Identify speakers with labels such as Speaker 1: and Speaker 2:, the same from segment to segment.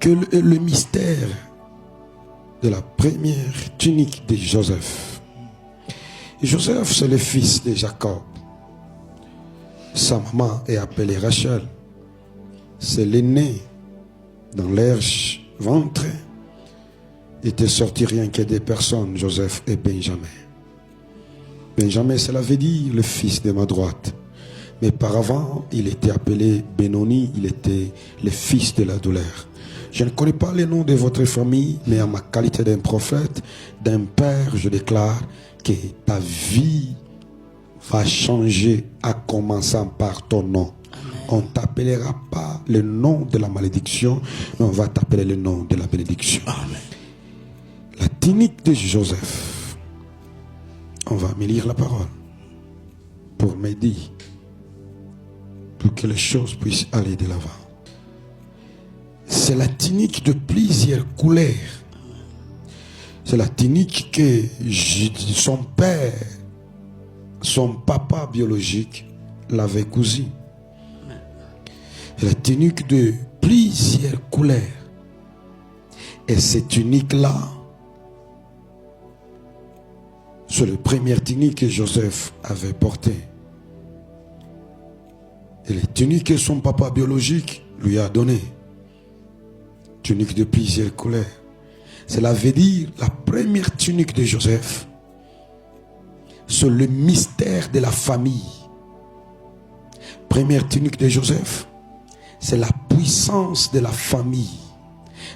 Speaker 1: que le mystère de la première tunique de Joseph. Joseph, c'est le fils de Jacob. Sa maman est appelée Rachel. C'est l'aîné dans leur ventre. Était sorti rien que des personnes, Joseph et Benjamin. Benjamin, cela veut dire le fils de ma droite. Mais par avant, il était appelé Benoni, il était le fils de la douleur. Je ne connais pas les noms de votre famille, mais en ma qualité d'un prophète, d'un père, je déclare que ta vie va changer en commençant par ton nom. On ne t'appellera pas le nom de la malédiction, mais on va t'appeler le nom de la bénédiction. Amen. La tunique de Joseph. On va me lire la parole pour m'aider, pour que les choses puissent aller de l'avant. C'est la tunique de plusieurs couleurs. C'est la tunique que son père, son papa biologique l'avait cousue. C'est la tunique de plusieurs couleurs. Et cette tunique-là, c'est la première tunique que Joseph avait portée. Et les tuniques que son papa biologique lui a données. Tunique de plusieurs couleurs. Cela veut dire la première tunique de Joseph. C'est le mystère de la famille. Première tunique de Joseph, c'est la puissance de la famille.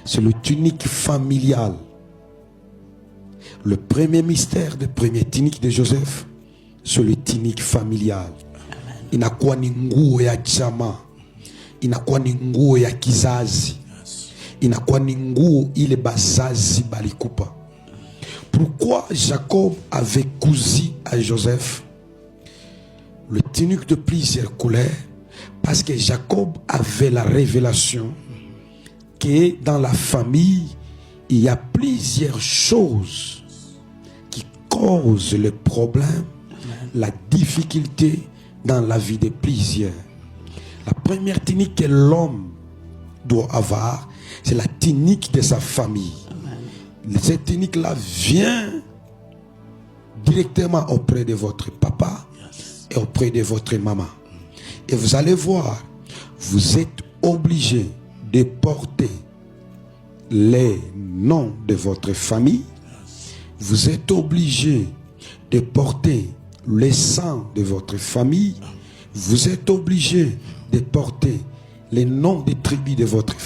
Speaker 1: C'est le tunique familial. Le premier mystère de première tunique de Joseph, c'est le tunique familial. Inakuwa ni nguo ya jamaa, inakuwa ni nguo ya kizazi, inakuwa ni nguo ile bazazi balikupa. Pourquoi Jacob avait cousu à Joseph le tunique de plusieurs couleurs? Parce que Jacob avait la révélation que dans la famille, il y a plusieurs choses qui causent le problème, la difficulté dans la vie de plusieurs. La première tunique que l'homme doit avoir, c'est la tunique de sa famille. Cette tunique-là vient directement auprès de votre papa et auprès de votre maman. Et vous allez voir, vous êtes obligé de porter les noms de votre famille. Vous êtes obligé de porter le sang de votre famille. Vous êtes obligé de porter les noms des tribus de votre